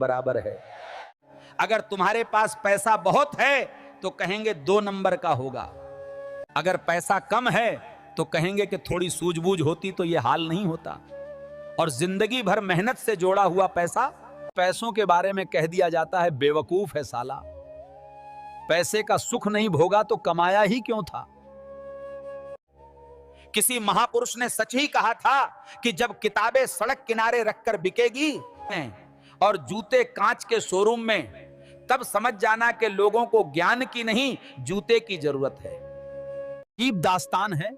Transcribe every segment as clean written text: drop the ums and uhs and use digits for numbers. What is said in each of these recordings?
बराबर है। अगर तुम्हारे पास पैसा बहुत है तो कहेंगे 2 नंबर का होगा, अगर पैसा कम है तो कहेंगे कि थोड़ी सूझबूझ होती तो यह हाल नहीं होता। और जिंदगी भर मेहनत से जोड़ा हुआ पैसा, पैसों के बारे में कह दिया जाता है बेवकूफ है साला, पैसे का सुख नहीं भोगा तो कमाया ही क्यों था। किसी महापुरुष ने सच ही कहा था कि जब किताबें सड़क किनारे रखकर बिकेगी और जूते कांच के शोरूम में, तब समझ जाना कि लोगों को ज्ञान की नहीं जूते की जरूरत है। अजीब दास्तान है,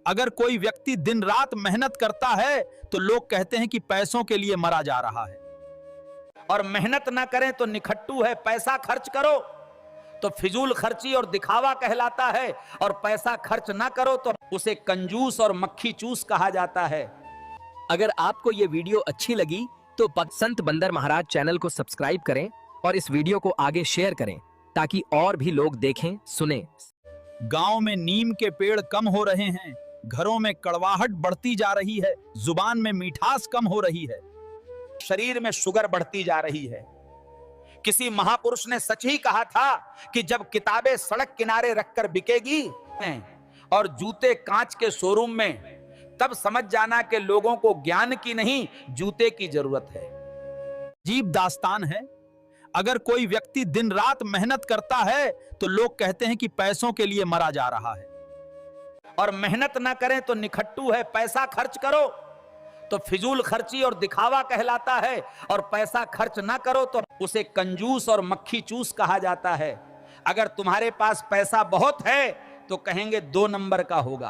अगर कोई व्यक्ति दिन रात मेहनत करता है तो लोग कहते हैं कि पैसों के लिए मरा जा रहा है, और मेहनत ना करें तो निखट्टू है। पैसा खर्च करो तो फिजूल खर्ची और दिखावा कहलाता है, और पैसा खर्च ना करो तो उसे कंजूस और मक्खी चूस कहा जाता है। अगर आपको यह वीडियो अच्छी लगी तो संत बंदर महाराज चैनल को सब्सक्राइब करें और इस वीडियो को आगे शेयर करें ताकि और भी लोग देखें सुने। गांव में नीम के पेड़ कम हो रहे हैं, घरों में कड़वाहट बढ़ती जा रही है, जुबान में मिठास कम हो रही है, शरीर में शुगर बढ़ती जा रही है। किसी महापुरुष ने सच ही कहा था कि जब किताबें सड़क किनारे रखकर बिकेगी और जूते कांच के शोरूम में, तब समझ जाना कि लोगों को ज्ञान की नहीं जूते की जरूरत है। अजीब दास्तान है, अगर कोई व्यक्ति दिन रात मेहनत करता है तो लोग कहते हैं कि पैसों के लिए मरा जा रहा है, और मेहनत ना करें तो निखट्टू है। पैसा खर्च करो तो फिजूल खर्ची और दिखावा कहलाता है, और पैसा खर्च ना करो तो उसे कंजूस और मक्खी चूस कहा जाता है। अगर तुम्हारे पास पैसा बहुत है तो कहेंगे 2 नंबर का होगा,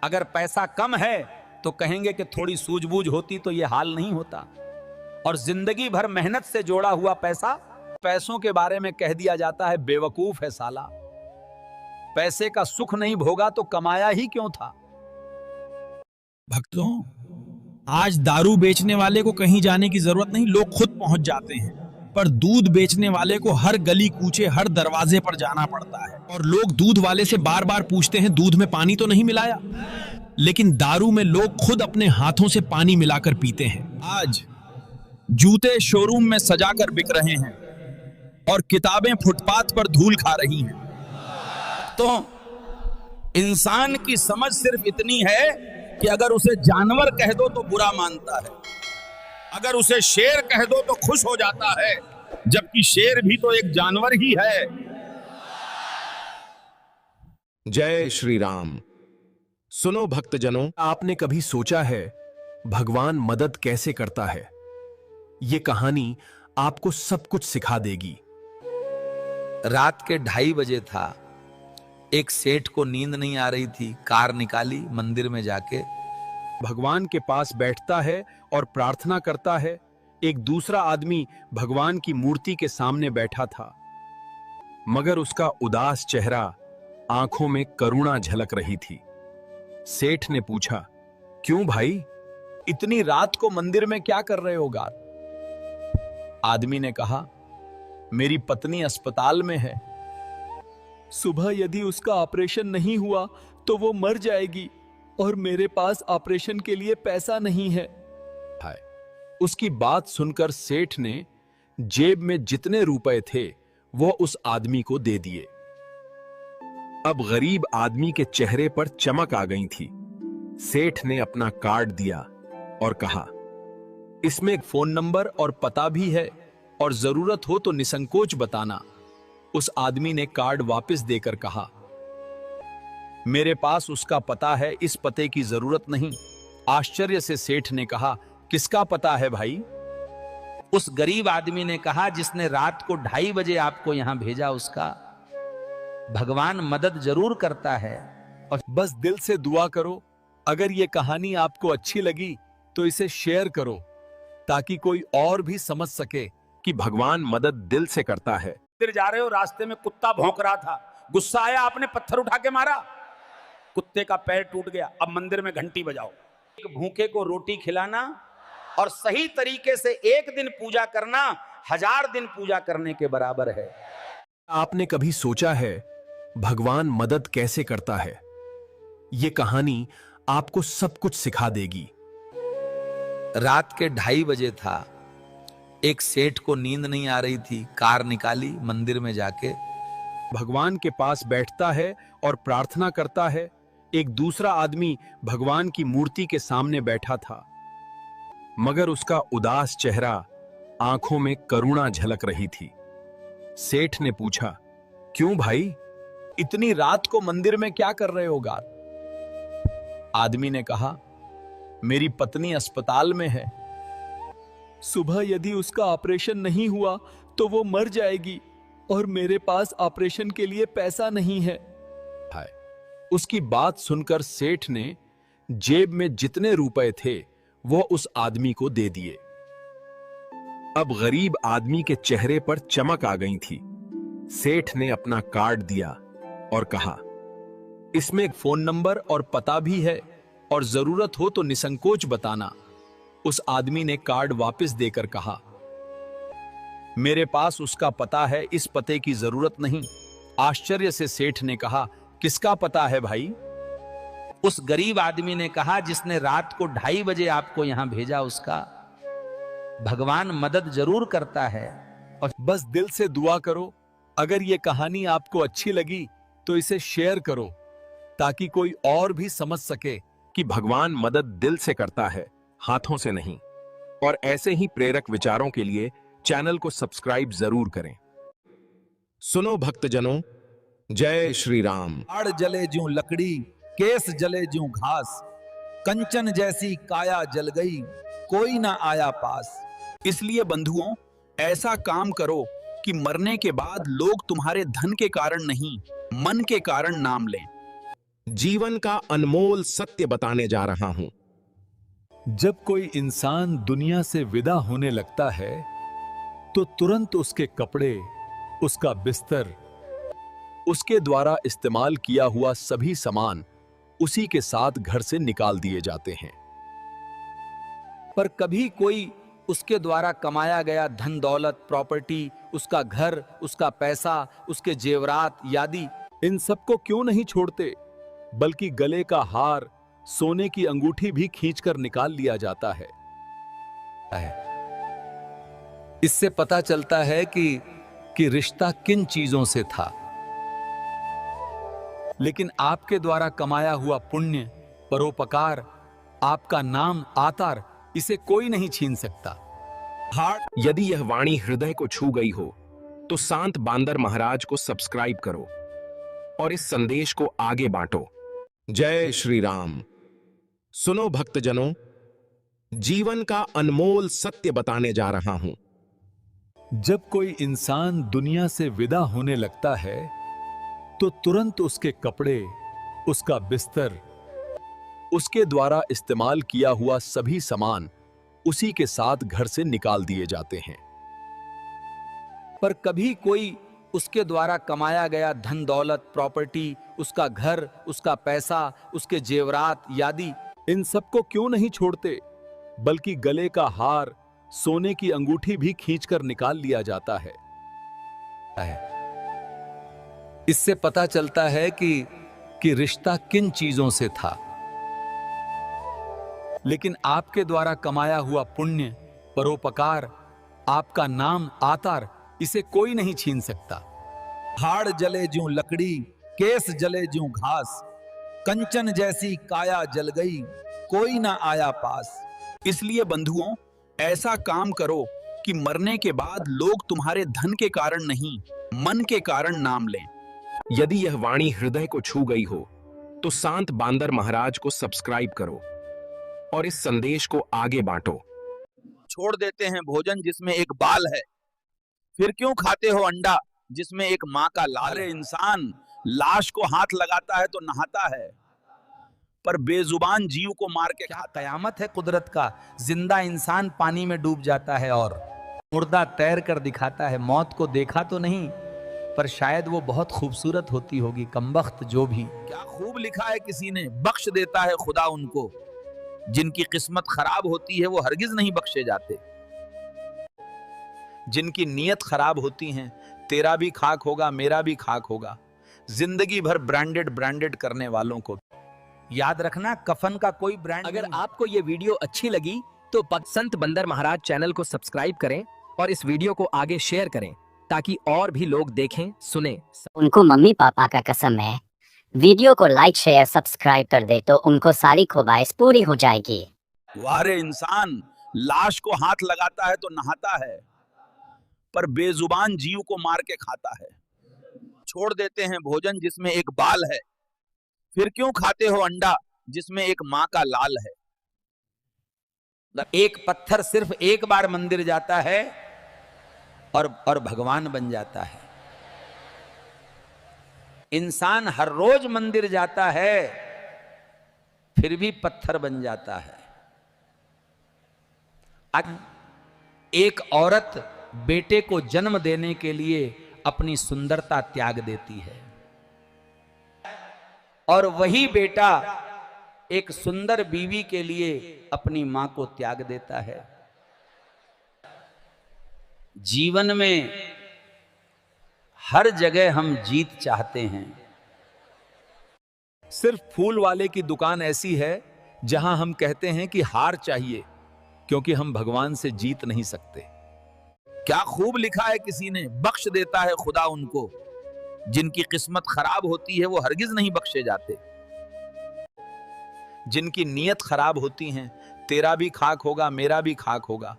अगर पैसा कम है तो कहेंगे कि थोड़ी सूझबूझ होती तो यह हाल नहीं होता। और जिंदगी भर मेहनत से जोड़ा हुआ पैसा, पैसों के बारे में कह दिया जाता है बेवकूफ है साला, पैसे का सुख नहीं भोगा तो कमाया ही क्यों था। भक्तों, आज दारू बेचने वाले को कहीं जाने की जरूरत नहीं, लोग खुद पहुंच जाते हैं। पर दूध बेचने वाले को हर गली कूचे, हर दरवाजे पर जाना पड़ता है, और लोग दूध वाले से बार बार पूछते हैं दूध में पानी तो नहीं मिलाया। लेकिन दारू में लोग खुद अपने हाथों से पानी मिलाकर पीते हैं। आज जूते शोरूम में सजाकर बिक रहे हैं और किताबें फुटपाथ पर धूल खा रही हैं। तो इंसान की समझ सिर्फ इतनी है कि अगर उसे जानवर कह दो तो बुरा मानता है, अगर उसे शेर कह दो तो खुश हो जाता है, जबकि शेर भी तो एक जानवर ही है। जय श्री राम। सुनो भक्तजनों, आपने कभी सोचा है भगवान मदद कैसे करता है? ये कहानी आपको सब कुछ सिखा देगी। रात के 2:30 बजे था, एक सेठ को नींद नहीं आ रही थी, कार निकाली, मंदिर में जाके भगवान के पास बैठता है और प्रार्थना करता है। एक दूसरा आदमी भगवान की मूर्ति के सामने बैठा था, मगर उसका उदास चेहरा, आंखों में करुणा झलक रही थी। सेठ ने पूछा, क्यों भाई, इतनी रात को मंदिर में क्या कर रहे होगा? आदमी ने कहा, मेरी पत्नी अस्पताल में है, सुबह यदि उसका ऑपरेशन नहीं हुआ तो वो मर जाएगी, और मेरे पास ऑपरेशन के लिए पैसा नहीं है। उसकी बात सुनकर सेठ ने जेब में जितने रुपए थे वो उस आदमी को दे दिए। अब गरीब आदमी के चेहरे पर चमक आ गई थी। सेठ ने अपना कार्ड दिया और कहा, इसमें फोन नंबर और पता भी है, और जरूरत हो तो निसंकोच बताना। उस आदमी ने कार्ड वापस देकर कहा, मेरे पास उसका पता है, इस पते की जरूरत नहीं। आश्चर्य से सेठ ने कहा, किसका पता है भाई? उस गरीब आदमी ने कहा, जिसने रात को 2:30 बजे आपको यहां भेजा उसका। भगवान मदद जरूर करता है, और बस दिल से दुआ करो। अगर ये कहानी आपको अच्छी लगी तो इसे शेयर करो, ताकि कोई और भी समझ सके कि भगवान मदद दिल से करता है। जा रहे हो, रास्ते में कुत्ता भौंक रहा था, गुस्सा आया, आपने पत्थर उठा के मारा, कुत्ते का पैर टूट गया। अब मंदिर में घंटी बजाओ। एक भूखे को रोटी खिलाना और सही तरीके से एक दिन पूजा करना 1000 दिन पूजा करने के बराबर है। आपने कभी सोचा है भगवान मदद कैसे करता है? ये कहानी आपको सब कुछ सिखा देगी। रात के 2:30 बजे था, एक सेठ को नींद नहीं आ रही थी, कार निकाली, मंदिर में जाके भगवान के पास बैठता है और प्रार्थना करता है। एक दूसरा आदमी भगवान की मूर्ति के सामने बैठा था, मगर उसका उदास चेहरा, आंखों में करुणा झलक रही थी। सेठ ने पूछा, क्यों भाई, इतनी रात को मंदिर में क्या कर रहे होगा? आदमी ने कहा, मेरी पत्नी अस्पताल में है, सुबह यदि उसका ऑपरेशन नहीं हुआ तो वो मर जाएगी और मेरे पास ऑपरेशन के लिए पैसा नहीं है। उसकी बात सुनकर सेठ ने जेब में जितने रुपए थे वो उस आदमी को दे दिए। अब गरीब आदमी के चेहरे पर चमक आ गई थी। सेठ ने अपना कार्ड दिया और कहा, इसमें फोन नंबर और पता भी है और जरूरत हो तो निसंकोच बताना। उस आदमी ने कार्ड वापस देकर कहा, मेरे पास उसका पता है, इस पते की जरूरत नहीं। आश्चर्य से सेठ ने कहा, किसका पता है भाई? उस गरीब आदमी ने कहा, जिसने रात को 2:30 बजे आपको यहां भेजा उसका। भगवान मदद जरूर करता है और बस दिल से दुआ करो। अगर ये कहानी आपको अच्छी लगी तो इसे शेयर करो ताकि कोई और भी समझ सके कि भगवान मदद दिल से करता है, हाथों से नहीं। और ऐसे ही प्रेरक विचारों के लिए चैनल को सब्सक्राइब जरूर करें। सुनो भक्तजनों, जय श्री राम। आड़ जले ज्यों लकड़ी, केस जले ज्यों घास, कंचन जैसी काया जल गई, कोई ना आया पास। इसलिए बंधुओं, ऐसा काम करो कि मरने के बाद लोग तुम्हारे धन के कारण नहीं, मन के कारण नाम लें। जीवन का अनमोल सत्य बताने जा रहा हूं। जब कोई इंसान दुनिया से विदा होने लगता है तो तुरंत उसके कपड़े, उसका बिस्तर, उसके द्वारा इस्तेमाल किया हुआ सभी सामान उसी के साथ घर से निकाल दिए जाते हैं। पर कभी कोई उसके द्वारा कमाया गया धन दौलत, प्रॉपर्टी, उसका घर, उसका पैसा, उसके जेवरात यादि, इन सबको क्यों नहीं छोड़ते, बल्कि गले का हार, सोने की अंगूठी भी खींचकर निकाल लिया जाता है। इससे पता चलता है कि रिश्ता किन चीजों से था। लेकिन आपके द्वारा कमाया हुआ पुण्य, परोपकार, आपका नाम, आतर, इसे कोई नहीं छीन सकता। यदि यह वाणी हृदय को छू गई हो तो संत बांदर महाराज को सब्सक्राइब करो और इस संदेश को आगे बांटो। जय श्री राम। सुनो भक्तजनों, जीवन का अनमोल सत्य बताने जा रहा हूं। जब कोई इंसान दुनिया से विदा होने लगता है तो तुरंत उसके कपड़े, उसका बिस्तर, उसके द्वारा इस्तेमाल किया हुआ सभी सामान उसी के साथ घर से निकाल दिए जाते हैं। पर कभी कोई उसके द्वारा कमाया गया धन दौलत, प्रॉपर्टी, उसका घर, उसका पैसा, उसके जेवरात यादि, इन सबको क्यों नहीं छोड़ते, बल्कि गले का हार, सोने की अंगूठी भी खींचकर निकाल लिया जाता है। इससे पता चलता है कि रिश्ता किन चीजों से था। लेकिन आपके द्वारा कमाया हुआ पुण्य, परोपकार, आपका नाम, आतर, इसे कोई नहीं छीन सकता। हाड़ जले ज्यों लकड़ी, केस जले ज्यों घास, कंचन जैसी काया जल गई, कोई ना आया पास। इसलिए बंधुओं, ऐसा काम करो कि मरने के बाद लोग तुम्हारे धन के कारण नहीं, मन के कारण नाम लें। यदि यह वाणी हृदय को छू गई हो तो संत बांदर महाराज को सब्सक्राइब करो और इस संदेश को आगे बांटो। छोड़ देते हैं भोजन जिसमें एक बाल है, फिर क्यों खाते हो अंडा जिसमें एक माँ का लाल है। इंसान लाश को हाथ लगाता है तो नहाता है, पर बेजुबान जीव को मार के क्या कयामत है कुदरत का। जिंदा इंसान पानी में डूब जाता है और मुर्दा तैर कर दिखाता है। मौत को देखा तो नहीं, पर शायद वो बहुत खूबसूरत होती होगी। कमबख्त जो भी, क्या खूब लिखा है किसी ने, बख्श देता है खुदा उनको। जिनकी किस्मत खराब होती है वो हरगिज नहीं बख्शे जाते। जिनकी नीयत खराब होती है, तेरा भी खाक होगा, मेरा भी खाक होगा। जिंदगी भर ब्रांडेड करने वालों को याद रखना, कफन का कोई ब्रांड अगर आपको ये वीडियो अच्छी लगी तो संत बंदर महाराज चैनल को सब्सक्राइब करें और इस वीडियो को आगे शेयर करें ताकि और भी लोग देखें, सुने। उनको मम्मी पापा का कसम है, वीडियो को लाइक शेयर सब्सक्राइब कर दे तो उनको सारी ख्वाहिश पूरी हो जाएगी। वारे इंसान लाश को हाथ लगाता है तो नहाता है, पर बेजुबान जीव को मार के खाता है। छोड़ देते हैं भोजन जिसमें एक बाल है, फिर क्यों खाते हो अंडा जिसमें एक माँ का लाल है। एक पत्थर सिर्फ एक बार मंदिर जाता है और भगवान बन जाता है। इंसान हर रोज मंदिर जाता है फिर भी पत्थर बन जाता है। एक औरत बेटे को जन्म देने के लिए अपनी सुंदरता त्याग देती है और वही बेटा एक सुंदर बीवी के लिए अपनी मां को त्याग देता है। जीवन में हर जगह हम जीत चाहते हैं। सिर्फ फूल वाले की दुकान ऐसी है जहां हम कहते हैं कि हार चाहिए, क्योंकि हम भगवान से जीत नहीं सकते। क्या खूब लिखा है किसी ने, बख्श देता है खुदा उनको, जिनकी किस्मत खराब होती है वो हरगिज नहीं बख्शे जाते। जिनकी नीयत खराब होती है, तेरा भी खाक होगा मेरा भी खाक होगा।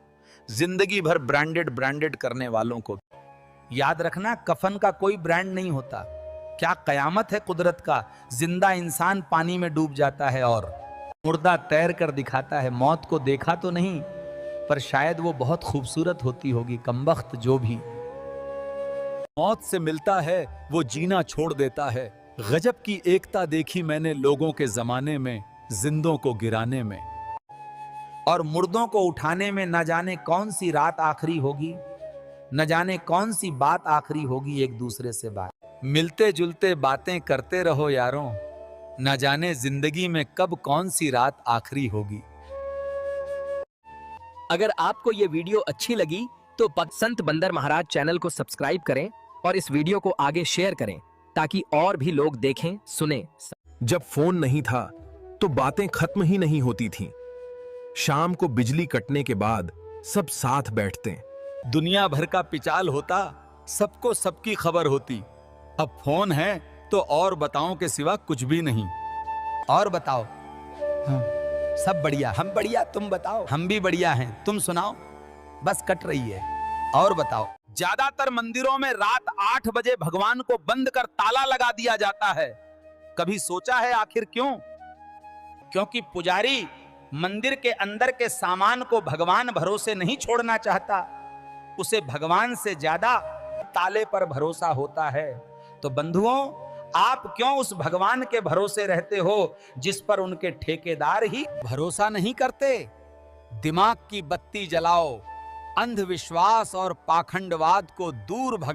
जिंदगी भर ब्रांडेड ब्रांडेड करने वालों को याद रखना, कफन का कोई ब्रांड नहीं होता। क्या कयामत है कुदरत का, जिंदा इंसान पानी में डूब जाता है और मुर्दा तैर कर दिखाता है। मौत को देखा तो नहीं, पर शायद वो बहुत खूबसूरत होती होगी। कमबख्त जो भी मौत से मिलता है वो जीना छोड़ देता है। गजब की एकता देखी मैंने लोगों के जमाने में, जिंदों को गिराने में और मुर्दों को उठाने में। न जाने कौन सी रात आखिरी होगी, न जाने कौन सी बात आखिरी होगी। एक दूसरे से बात मिलते जुलते बातें करते रहो यारों, न जाने जिंदगी में कब कौन सी रात आखिरी होगी। अगर आपको ये वीडियो अच्छी लगी तो संत बंदर महाराज चैनल को सब्सक्राइब करें और इस वीडियो को आगे शेयर करें ताकि और भी लोग देखें, सुने। जब फोन नहीं था तो बातें खत्म ही नहीं होती थीं। शाम को बिजली कटने के बाद सब साथ बैठते। दुनिया भर का पिचाल होता, सबको सबकी खबर होती। अब फोन है तो और बताओ के सिवा कुछ भी नहीं। और बताओ। सब बढ़िया, हम बढ़िया, तुम बताओ। हम भी बढ़िया हैं, तुम सुनाओ। बस कट रही है। और बताओ। ज्यादातर मंदिरों में रात 8 बजे भगवान को बंद कर ताला लगा दिया जाता है। कभी सोचा है आखिर क्यों? क्योंकि पुजारी मंदिर के अंदर के सामान को भगवान भरोसे नहीं छोड़ना चाहता। उसे भगवान से ज्यादा ताले पर भरोसा होता है। तो बंधुओं, आप क्यों उस भगवान के भरोसे रहते हो जिस पर उनके ठेकेदार ही भरोसा नहीं करते? दिमाग की बत्ती जलाओ, अंधविश्वास और पाखंडवाद को दूर भगा